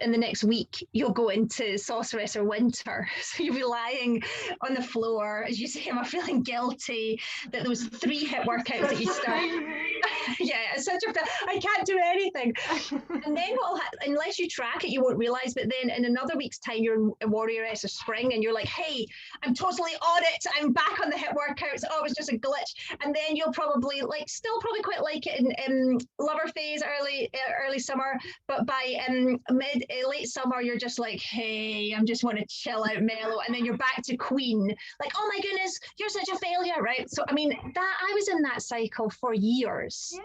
in the next week you'll go into sorceress or winter, so you'll be lying on the floor, as you say, I'm feeling guilty that there was 3 HIIT workouts that you started. Yeah, it's such a, I can't do anything. And then unless you track it, you won't realize. But then in another week's time, you're in Warrioress of Spring, and you're like, hey, I'm totally on it, I'm back on the HIIT workouts, oh, it was just a glitch. And then you'll probably still quite like it in lover phase, early summer, but by late summer, you're just like, hey, I just want to chill out, mellow. And then you're back to queen, like, oh my goodness, you're such a failure, right? So I mean, that I was in that cycle for years.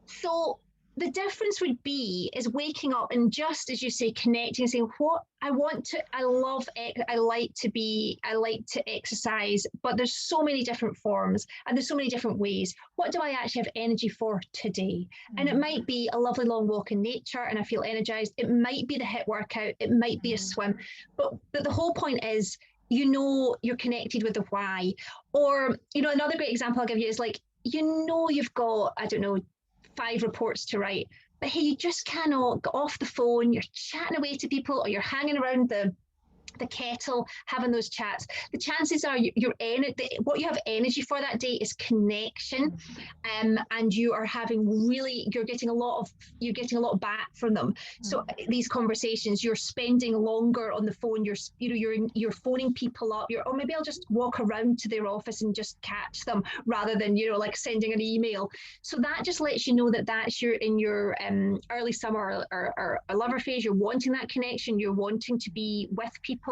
So the difference would be is waking up and, just as you say, connecting and saying, what I want to, I like to exercise, but there's so many different forms and there's so many different ways. What do I actually have energy for today? And it might be a lovely long walk in nature and I feel energized. It might be the HIIT workout. It might be a swim. But the whole point is, you know, you're connected with the why. Or, you know, another great example I'll give you is like, you know, you've got, I don't know, 5 reports to write, but hey, you just cannot get off the phone, you're chatting away to people, or you're hanging around the kettle having those chats. The chances are what you have energy for that day is connection, and you are you're getting a lot back from them. So these conversations, you're spending longer on the phone, you're phoning people up, or maybe I'll just walk around to their office and just catch them rather than, you know, like sending an email. So that just lets you know that that's in your early summer or a lover phase. You're wanting that connection, you're wanting to be with people.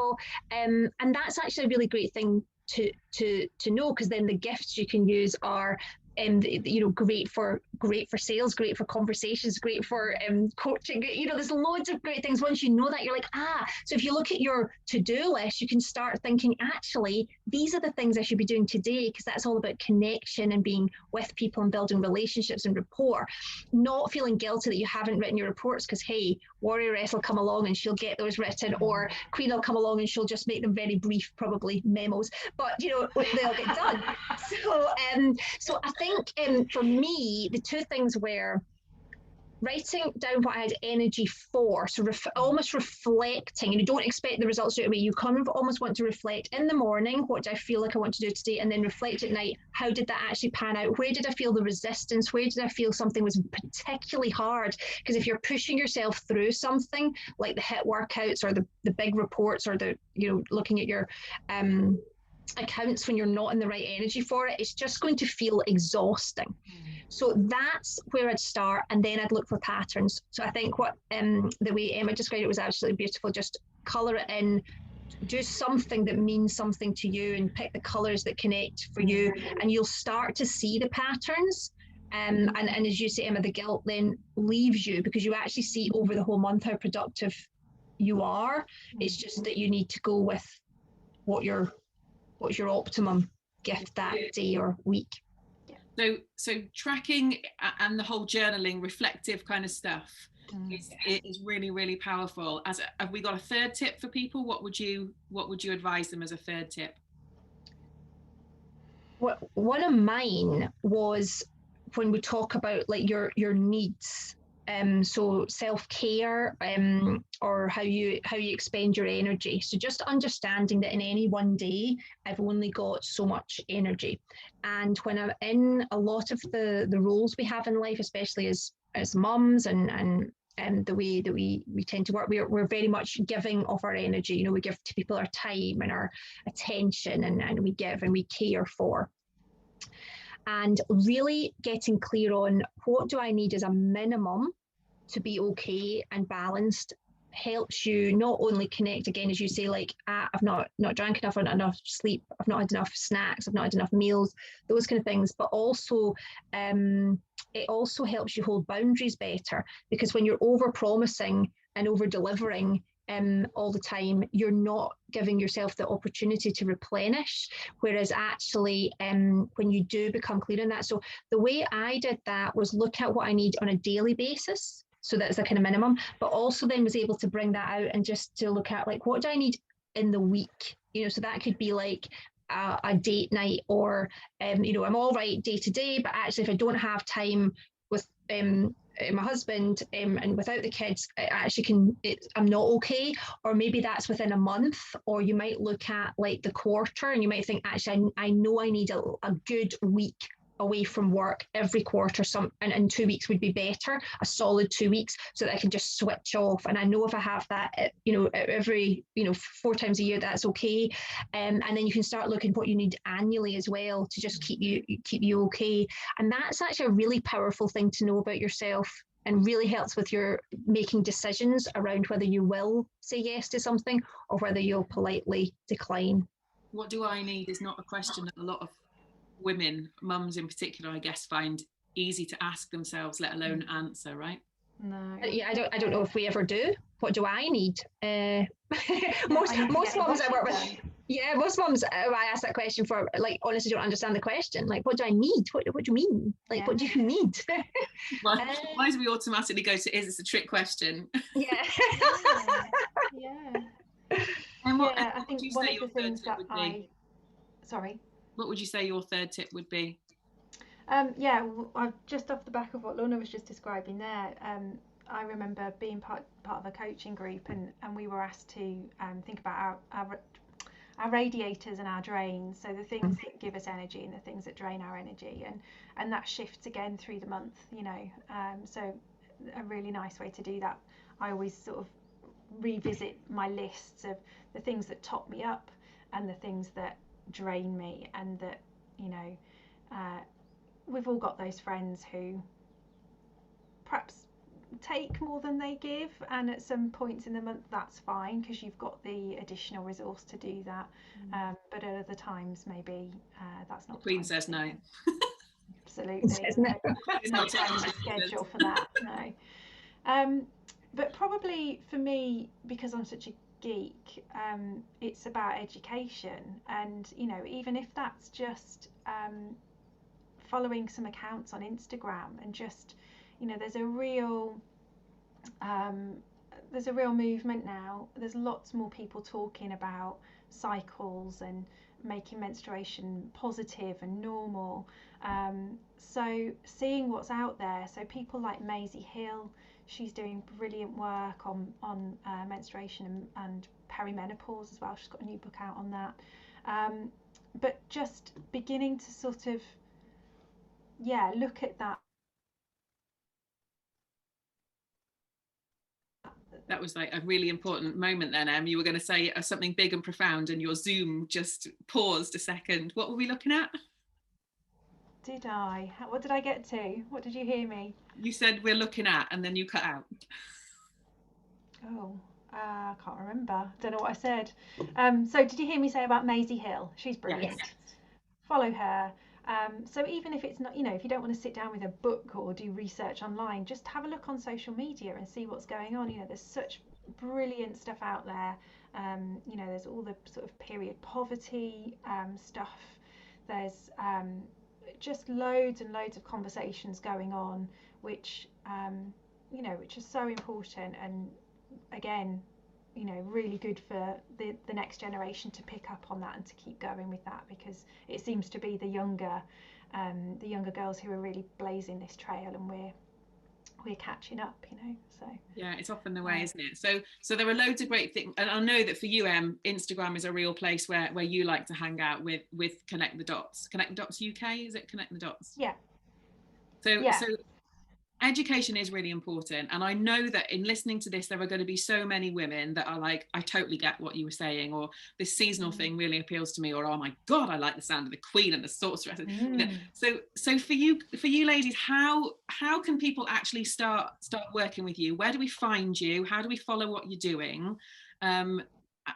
And that's actually a really great thing to know, because then the gifts you can use are you know, great for sales, great for conversations, great for coaching. You know, there's loads of great things. Once you know that, you're like, so if you look at your to-do list, you can start thinking, actually, these are the things I should be doing today, because that's all about connection and being with people and building relationships and rapport. Not feeling guilty that you haven't written your reports, because hey, Warrioress will come along and she'll get those written, or Queen will come along and she'll just make them very brief, probably memos, but you know, they'll get done. So I think for me, the 2 things were writing down what I had energy for. So almost reflecting, and you don't expect the results straight away. You kind of almost want to reflect in the morning, what do I feel like I want to do today? And then reflect at night, how did that actually pan out? Where did I feel the resistance? Where did I feel something was particularly hard? Because if you're pushing yourself through something like the HIIT workouts or the big reports, or the, you know, looking at your accounts when you're not in the right energy for it, it's just going to feel exhausting. So that's where I'd start, and then I'd look for patterns. So I think what the way Emma described it was absolutely beautiful. Just colour it in, do something that means something to you, and pick the colours that connect for you, and you'll start to see the patterns. And as you say, Emma, the guilt then leaves you, because you actually see over the whole month how productive you are. It's just that you need to go with what's your optimum gift that day or week. So tracking and the whole journaling, reflective kind of stuff is really, really powerful. Have we got a third tip for people? What would you advise them as a third tip? One of mine was when we talk about like your needs. So self-care, or how you expend your energy. So just understanding that in any one day, I've only got so much energy. And when I'm in a lot of the roles we have in life, especially as mums, and the way that we tend to work, we're very much giving of our energy. You know, we give to people our time and our attention, and we give and we care for. And really getting clear on what do I need as a minimum to be okay and balanced helps you not only connect, again, as you say, like, I've not drank enough, I've not had enough sleep, I've not had enough snacks, I've not had enough meals, those kind of things, but also it also helps you hold boundaries better, because when you're over promising and over delivering all the time, you're not giving yourself the opportunity to replenish. Whereas actually, when you do become clear on that, so the way I did that was look at what I need on a daily basis. So that's a kind of minimum, but also then was able to bring that out and just to look at like, what do I need in the week? You know, so that could be like a date night, or, you know, I'm all right day to day, but actually if I don't have time with my husband and without the kids, I'm not okay. Or maybe that's within a month, or you might look at like the quarter, and you might think, actually, I know I need a good week away from work every quarter, and 2 weeks would be better, a solid 2 weeks, so that I can just switch off. And I know if I have that, every 4 times a year, that's okay. And then you can start looking what you need annually as well to just keep you okay. And that's actually a really powerful thing to know about yourself, and really helps with your making decisions around whether you will say yes to something or whether you'll politely decline. What do I need is not a question that a lot of women, mums in particular, I guess, find easy to ask themselves, let alone answer, right? No. Yeah, I don't know if we ever do. What do I need? Most mums I work with. Yeah, most mums I ask that question for, like, honestly don't understand the question. Like, what do I need? What do you mean? Like, what do you need? Why do we automatically go to, is this a trick question? Yeah. Yeah. And I think one of the things that sorry. What would you say your third tip would be? I've just off the back of what Lorna was just describing there. I remember being part of a coaching group, and we were asked to think about our radiators and our drains, so the things that give us energy and the things that drain our energy, and that shifts again through the month, so a really nice way to do that. I always sort of revisit my lists of the things that top me up and the things that drain me, and that we've all got those friends who perhaps take more than they give, and at some points in the month that's fine because you've got the additional resource to do that, but at other times maybe that's not. The Queen says no. Absolutely. No time in the schedule for that. No. But probably for me, because I'm such a geek, it's about education, and even if that's just following some accounts on Instagram, and just there's a real there's a real movement now. There's lots more people talking about cycles and making menstruation positive and normal. So seeing what's out there, so people like Maisie Hill, she's doing brilliant work on menstruation and perimenopause as well. She's got a new book out on that. But just beginning to sort of, look at that. That was like a really important moment then, Em. You were going to say something big and profound and your Zoom just paused a second. What were we looking at? Did I? What did I get to? What did you hear me? You said we're looking at, and then you cut out. Oh, I can't remember. Don't know what I said. So did you hear me say about Maisie Hill? She's brilliant. Yes. Follow her. So even if it's not, if you don't want to sit down with a book or do research online, just have a look on social media and see what's going on. There's such brilliant stuff out there. There's all the sort of period poverty stuff. There's just loads and loads of conversations going on, which which is so important, and again, really good for the next generation to pick up on that and to keep going with that, because it seems to be the younger girls who are really blazing this trail, and we're catching up, so yeah, it's often the way, isn't it? So there are loads of great things, and I know that for you, Instagram is a real place where you like to hang out with Connect the Dots UK. Is it Connect the Dots? Yeah. So education is really important, and I know that in listening to this there are going to be so many women that are like, I totally get what you were saying, or this seasonal thing really appeals to me, or oh my god, I like the sound of the Queen and the Sorceress. So for you ladies, how can people actually start working with you? Where do we find you? How do we follow what you're doing? And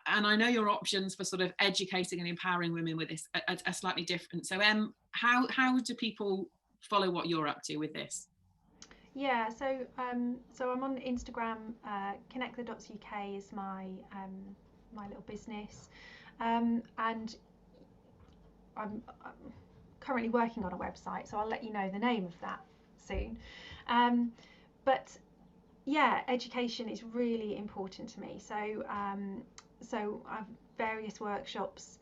I know your options for sort of educating and empowering women with this are slightly different. So how do people follow what you're up to with this? Yeah, so I'm on Instagram. Connect the Dots UK is my little business, and I'm currently working on a website, so I'll let you know the name of that soon. But yeah, education is really important to me. So I have various workshops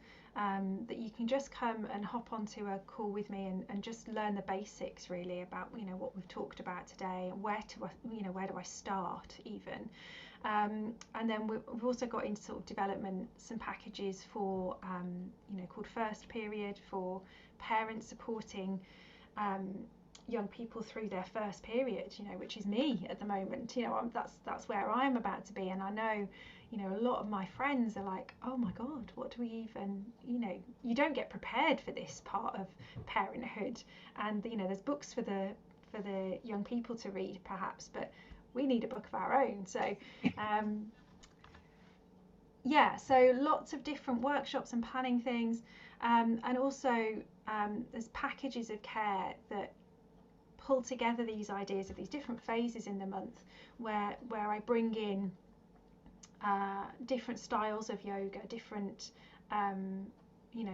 that you can just come and hop onto a call with me and just learn the basics really about what we've talked about today, and where do I start even, and then we've also got into sort of development some packages for called First Period, for parents supporting young people through their first period, which is me at the moment. That's where I'm about to be, and I know a lot of my friends are like, oh my god, what do we even, you don't get prepared for this part of parenthood, and there's books for the young people to read perhaps, but we need a book of our own. So so lots of different workshops and planning things, and also there's packages of care that pull together these ideas of these different phases in the month, where I bring in different styles of yoga, different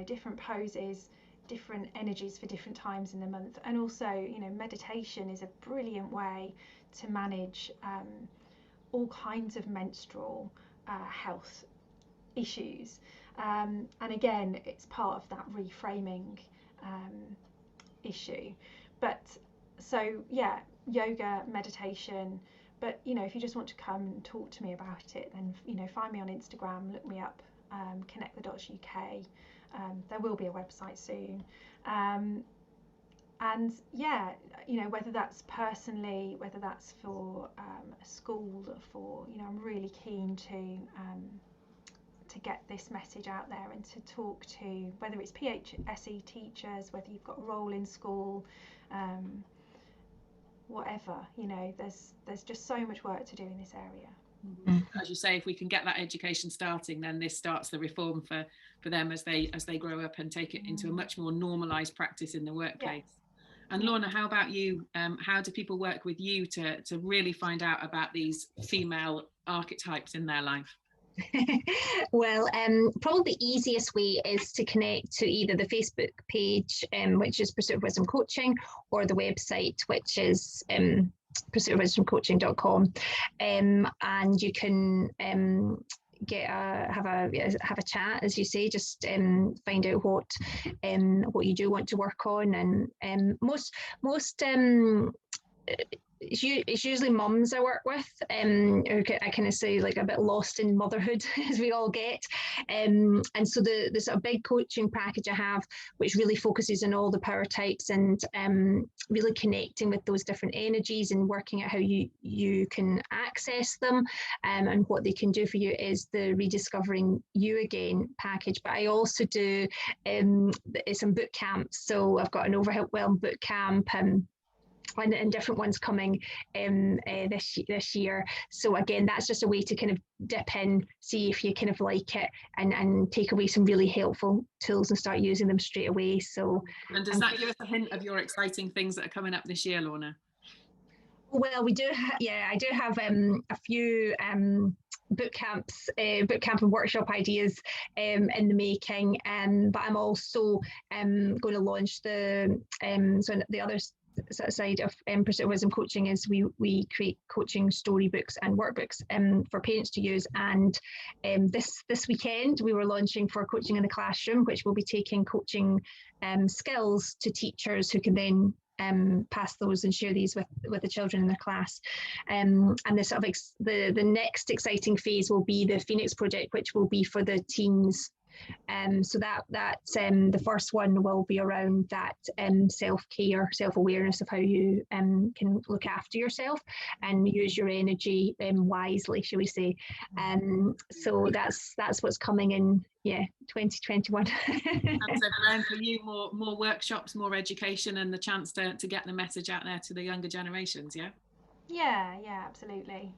different poses, different energies for different times in the month. And also meditation is a brilliant way to manage all kinds of menstrual health issues, and again, it's part of that reframing issue. But so yeah, yoga, meditation. But if you just want to come and talk to me about it, then find me on Instagram, look me up, Connect the Dots UK. There will be a website soon, and yeah, whether that's personally, whether that's for a school, or for I'm really keen to get this message out there and to talk to, whether it's PHSE teachers, whether you've got a role in school, whatever, there's just so much work to do in this area. As you say, if we can get that education starting, then this starts the reform for them as they grow up and take it into a much more normalized practice in the workplace. And Lorna, how about you? How do people work with you to really find out about these female archetypes in their life? Well, probably the easiest way is to connect to either the Facebook page, which is Pursuit of Wisdom Coaching, or the website, which is pursuitofwisdomcoaching.com, and you can have a chat, as you say, just find out what you do want to work on. And most it's usually mums I work with, who I kind of say like a bit lost in motherhood, as we all get. And so the sort of big coaching package I have, which really focuses on all the power types and really connecting with those different energies and working out how you can access them, and what they can do for you, is the Rediscovering You Again package. But I also do some boot camps. So I've got an Overwhelmed boot camp, and different ones coming this year. So again, that's just a way to kind of dip in, see if you kind of like it, and take away some really helpful tools and start using them straight away. So, and does that give us a hint of your exciting things that are coming up this year, Lorna? Well, we do, I do have a few boot camp and workshop ideas in the making, but I'm also going to launch so the other side of Pursuit of Wisdom coaching is we create coaching storybooks and workbooks for parents to use. And this weekend we were launching for Coaching in the Classroom, which will be taking coaching skills to teachers who can then pass those and share these with the children in their class. And the sort of the next exciting phase will be the Phoenix Project, which will be for the teens. So that's the first one will be around that self-care, self-awareness of how you can look after yourself and use your energy wisely, shall we say. So that's what's coming in 2021. And so around for you, more workshops, more education, and the chance to get the message out there to the younger generations. Yeah, absolutely.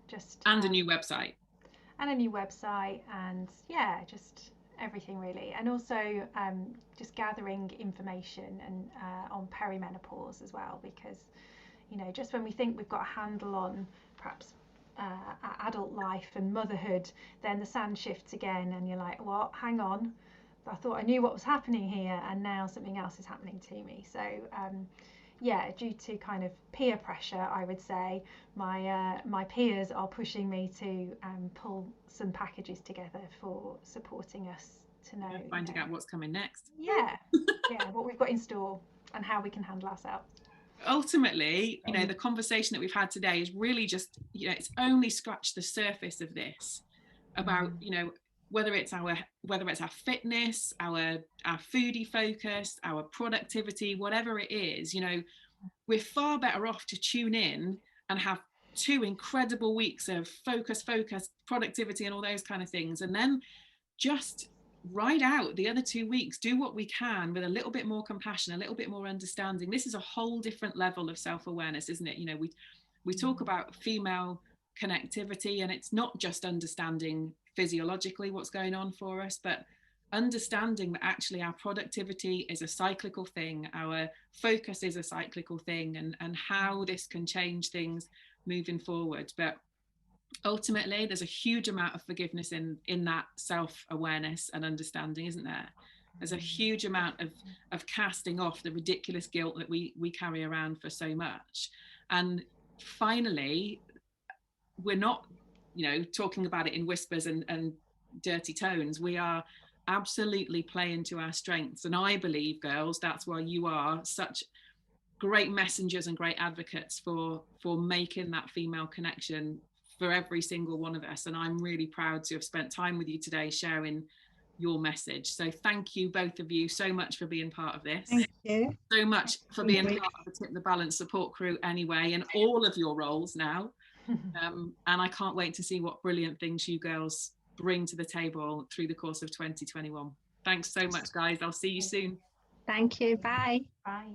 Just and a new website and just everything really, and also just gathering information and on perimenopause as well, because just when we think we've got a handle on perhaps adult life and motherhood, then the sand shifts again and you're like, what, hang on, I thought I knew what was happening here and now something else is happening to me. So due to kind of peer pressure, I would say my peers are pushing me to pull some packages together for supporting us to know, finding out what's coming next. What we've got in store and how we can handle ourselves. Ultimately, the conversation that we've had today is really just, it's only scratched the surface of this about, whether it's our fitness, our foodie focus, our productivity, whatever it is, we're far better off to tune in and have 2 incredible weeks of focus, productivity, and all those kind of things, and then just ride out the other 2 weeks, do what we can with a little bit more compassion, a little bit more understanding. This is a whole different level of self-awareness, isn't it? We talk about female connectivity, and it's not just understanding physiologically what's going on for us, but understanding that actually our productivity is a cyclical thing, our focus is a cyclical thing, and how this can change things moving forward. But ultimately there's a huge amount of forgiveness in that self-awareness and understanding, isn't there? There's a huge amount of casting off the ridiculous guilt that we carry around for so much. And finally, we're not talking about it in whispers and dirty tones. We are absolutely playing to our strengths, and I believe, girls, that's why you are such great messengers and great advocates for making that female connection for every single one of us. And I'm really proud to have spent time with you today sharing your message. So thank you, both of you, so much for being part of this. Thank you so much for being part of the Tip the Balance support crew anyway, and all of your roles now. And I can't wait to see what brilliant things you girls bring to the table through the course of 2021. Thanks so much, guys. I'll see you soon. Thank you. Bye. Bye.